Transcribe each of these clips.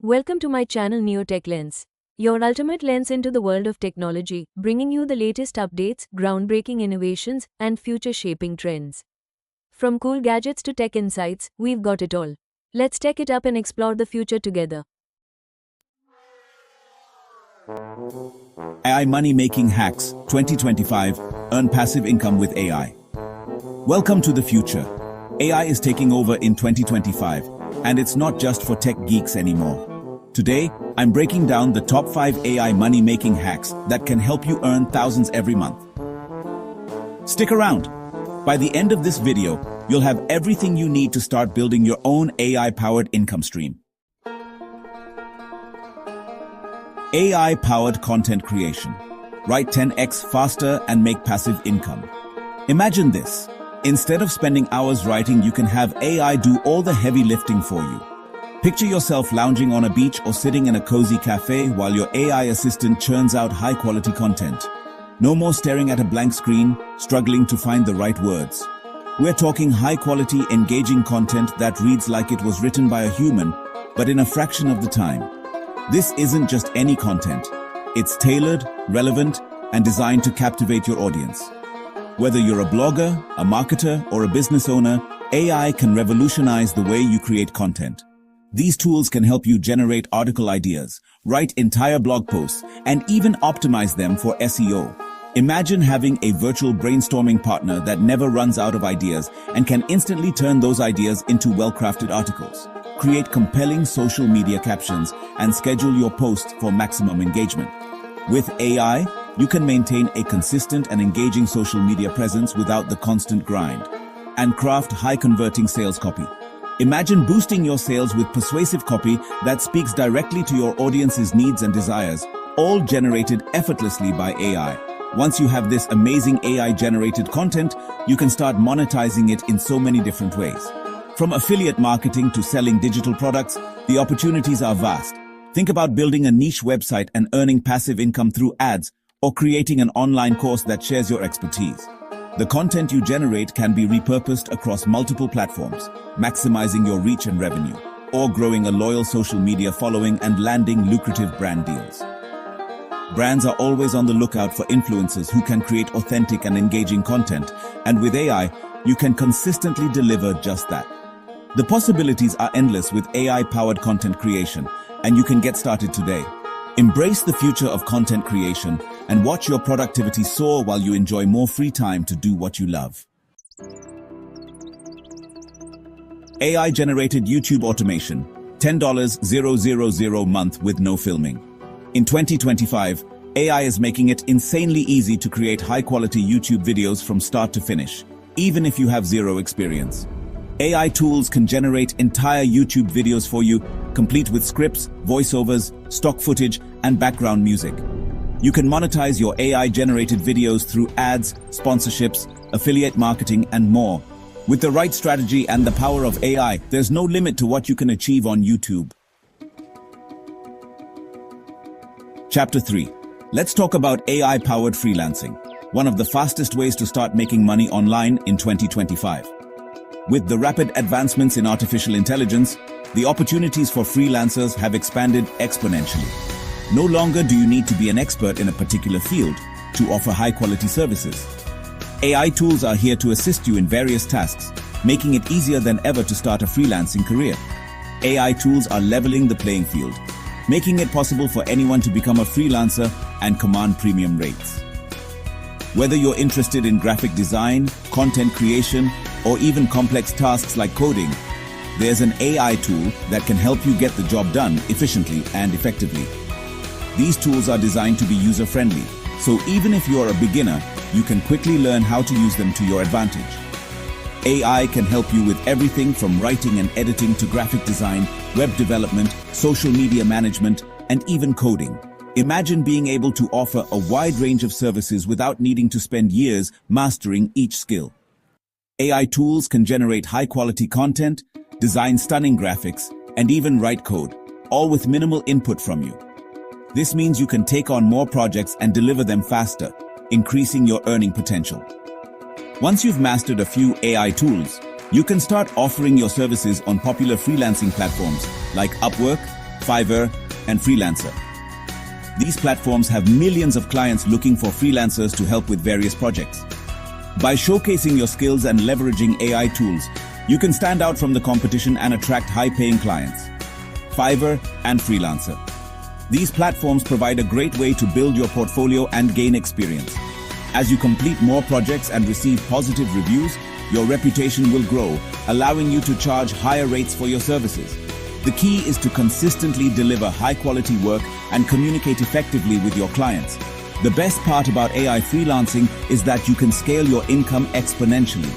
Welcome to my channel NeoTech-Lens, your ultimate lens into the world of technology, bringing you the latest updates, groundbreaking innovations, and future-shaping trends. From cool gadgets to tech insights, we've got it all. Let's tech it up and explore the future together. AI Money Making Hacks 2025 Earn Passive Income with AI. Welcome to the future. AI is taking over in 2025, and it's not just for tech geeks anymore. Today, I'm breaking down the top 5 AI money-making hacks that can help you earn thousands every month. Stick around. By the end of this video, you'll have everything you need to start building your own AI-powered income stream. AI-powered content creation. Write 10x faster and make passive income. Imagine this. Instead of spending hours writing, you can have AI do all the heavy lifting for you. Picture yourself lounging on a beach or sitting in a cozy cafe while your AI assistant churns out high-quality content. No more staring at a blank screen, struggling to find the right words. We're talking high-quality, engaging content that reads like it was written by a human, but in a fraction of the time. This isn't just any content. It's tailored, relevant, and designed to captivate your audience. Whether you're a blogger, a marketer, or a business owner, AI can revolutionize the way you create content. These tools can help you generate article ideas, write entire blog posts, and even optimize them for SEO. Imagine having a virtual brainstorming partner that never runs out of ideas and can instantly turn those ideas into well-crafted articles. Create compelling social media captions and schedule your posts for maximum engagement. With AI, you can maintain a consistent and engaging social media presence without the constant grind, and craft high-converting sales copy. Imagine boosting your sales with persuasive copy that speaks directly to your audience's needs and desires, all generated effortlessly by AI. Once you have this amazing AI-generated content, you can start monetizing it in so many different ways. From affiliate marketing to selling digital products, the opportunities are vast. Think about building a niche website and earning passive income through ads, or creating an online course that shares your expertise. The content you generate can be repurposed across multiple platforms, maximizing your reach and revenue, or growing a loyal social media following and landing lucrative brand deals. Brands are always on the lookout for influencers who can create authentic and engaging content, and with AI, you can consistently deliver just that. The possibilities are endless with AI-powered content creation, and you can get started today. Embrace the future of content creation and watch your productivity soar while you enjoy more free time to do what you love. AI-generated YouTube automation, $10,000 month with no filming. In 2025, AI is making it insanely easy to create high-quality YouTube videos from start to finish, even if you have zero experience. AI tools can generate entire YouTube videos for you, complete with scripts, voiceovers, stock footage, and background music. You can monetize your AI-generated videos through ads, sponsorships, affiliate marketing, and more. With the right strategy and the power of AI, there's no limit to what you can achieve on YouTube. Chapter 3. Let's talk about AI-powered freelancing, one of the fastest ways to start making money online in 2025. With the rapid advancements in artificial intelligence, the opportunities for freelancers have expanded exponentially. No longer do you need to be an expert in a particular field to offer high-quality services. AI tools are here to assist you in various tasks, making it easier than ever to start a freelancing career. AI tools are leveling the playing field, making it possible for anyone to become a freelancer and command premium rates. Whether you're interested in graphic design, content creation, or even complex tasks like coding, there's an AI tool that can help you get the job done efficiently and effectively. These tools are designed to be user-friendly, so even if you're a beginner, you can quickly learn how to use them to your advantage. AI can help you with everything from writing and editing to graphic design, web development, social media management, and even coding. Imagine being able to offer a wide range of services without needing to spend years mastering each skill. AI tools can generate high-quality content, design stunning graphics, and even write code, all with minimal input from you. This means you can take on more projects and deliver them faster, increasing your earning potential. Once you've mastered a few AI tools, you can start offering your services on popular freelancing platforms like Upwork, Fiverr, and Freelancer. These platforms have millions of clients looking for freelancers to help with various projects. By showcasing your skills and leveraging AI tools, you can stand out from the competition and attract high-paying clients. Fiverr and Freelancer. These platforms provide a great way to build your portfolio and gain experience. As you complete more projects and receive positive reviews, your reputation will grow, allowing you to charge higher rates for your services. The key is to consistently deliver high-quality work and communicate effectively with your clients. The best part about AI freelancing is that you can scale your income exponentially.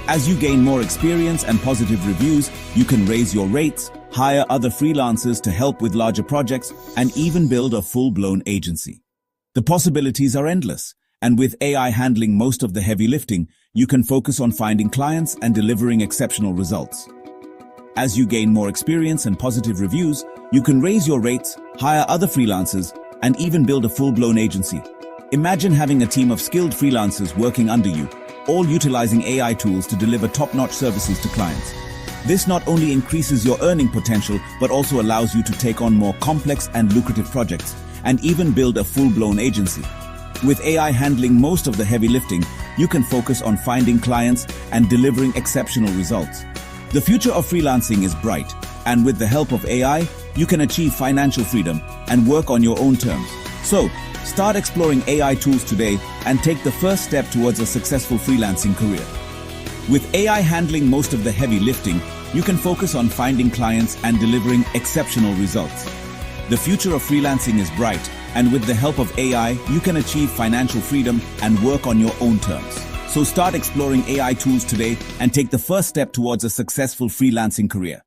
As you gain more experience and positive reviews, you can raise your rates, hire other freelancers to help with larger projects, and even build a full-blown agency. The possibilities are endless, and with AI handling most of the heavy lifting, you can focus on finding clients and delivering exceptional results. As you gain more experience and positive reviews, you can raise your rates, hire other freelancers, and even build a full-blown agency. Imagine having a team of skilled freelancers working under you, all utilizing AI tools to deliver top-notch services to clients. This not only increases your earning potential, but also allows you to take on more complex and lucrative projects, and even build a full-blown agency. With AI handling most of the heavy lifting, you can focus on finding clients and delivering exceptional results. The future of freelancing is bright, and with the help of AI, you can achieve financial freedom and work on your own terms. So, start exploring AI tools today and take the first step towards a successful freelancing career. With AI handling most of the heavy lifting, you can focus on finding clients and delivering exceptional results. The future of freelancing is bright, and with the help of AI, you can achieve financial freedom and work on your own terms. So start exploring AI tools today and take the first step towards a successful freelancing career.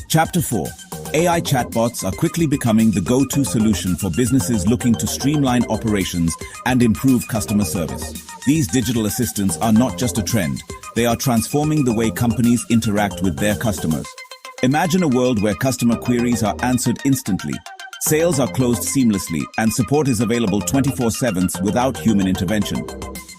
Chapter 4. AI chatbots are quickly becoming the go-to solution for businesses looking to streamline operations and improve customer service. These digital assistants are not just a trend, they are transforming the way companies interact with their customers. Imagine a world where customer queries are answered instantly, sales are closed seamlessly, and support is available 24/7 without human intervention.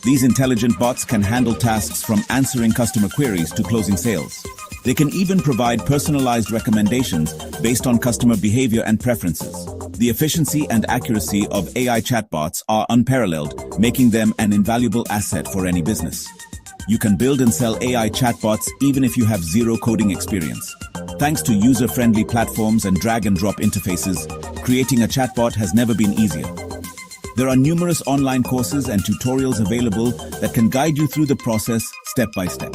These intelligent bots can handle tasks from answering customer queries to closing sales. They can even provide personalized recommendations based on customer behavior and preferences. The efficiency and accuracy of AI chatbots are unparalleled, making them an invaluable asset for any business. You can build and sell AI chatbots even if you have zero coding experience. Thanks to user-friendly platforms and drag-and-drop interfaces, creating a chatbot has never been easier. There are numerous online courses and tutorials available that can guide you through the process step by step.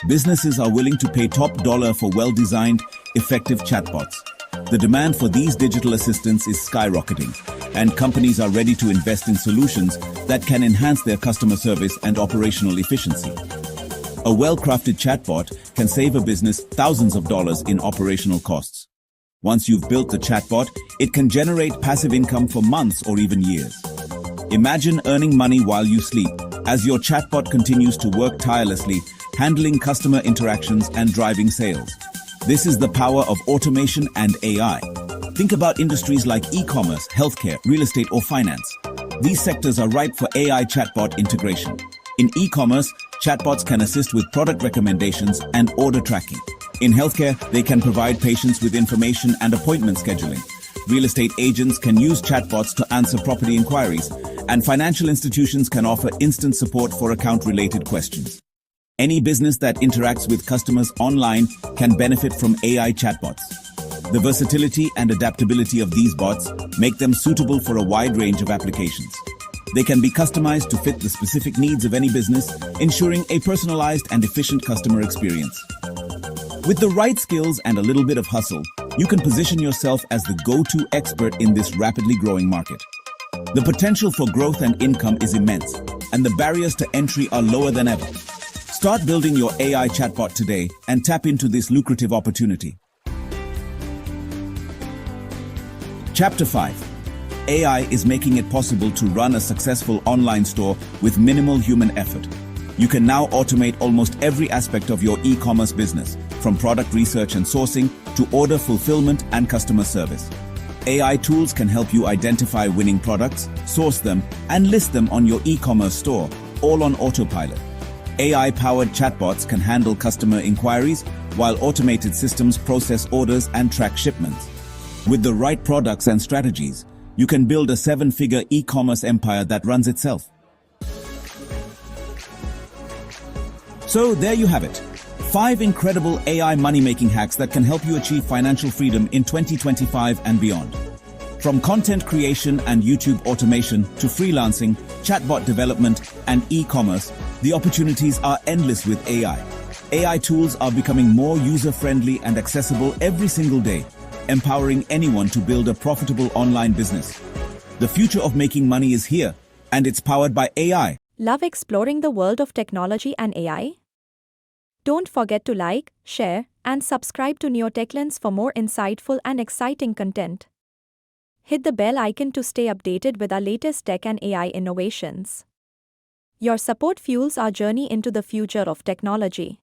Businesses are willing to pay top dollar for well-designed, effective chatbots. The demand for these digital assistants is skyrocketing, and companies are ready to invest in solutions that can enhance their customer service and operational efficiency. A well-crafted chatbot can save a business thousands of dollars in operational costs. Once you've built the chatbot, it can generate passive income for months or even years. Imagine earning money while you sleep, as your chatbot continues to work tirelessly, handling customer interactions and driving sales. This is the power of automation and AI. Think about industries like e-commerce, healthcare, real estate, or finance. These sectors are ripe for AI chatbot integration. In e-commerce, chatbots can assist with product recommendations and order tracking. In healthcare, they can provide patients with information and appointment scheduling. Real estate agents can use chatbots to answer property inquiries, and financial institutions can offer instant support for account-related questions. Any business that interacts with customers online can benefit from AI chatbots. The versatility and adaptability of these bots make them suitable for a wide range of applications. They can be customized to fit the specific needs of any business, ensuring a personalized and efficient customer experience. With the right skills and a little bit of hustle, you can position yourself as the go-to expert in this rapidly growing market. The potential for growth and income is immense, and the barriers to entry are lower than ever. Start building your AI chatbot today and tap into this lucrative opportunity. Chapter 5. AI is making it possible to run a successful online store with minimal human effort. You can now automate almost every aspect of your e-commerce business, from product research and sourcing to order fulfillment and customer service. AI tools can help you identify winning products, source them, and list them on your e-commerce store, all on autopilot. AI-powered chatbots can handle customer inquiries, while automated systems process orders and track shipments. With the right products and strategies, you can build a seven-figure e-commerce empire that runs itself. So there you have it. 5 incredible AI money-making hacks that can help you achieve financial freedom in 2025 and beyond. From content creation and YouTube automation to freelancing, chatbot development, and e-commerce, the opportunities are endless with AI. AI tools are becoming more user-friendly and accessible every single day, empowering anyone to build a profitable online business. The future of making money is here, and it's powered by AI. Love exploring the world of technology and AI? Don't forget to like, share, and subscribe to NeoTech-Lens for more insightful and exciting content. Hit the bell icon to stay updated with our latest tech and AI innovations. Your support fuels our journey into the future of technology.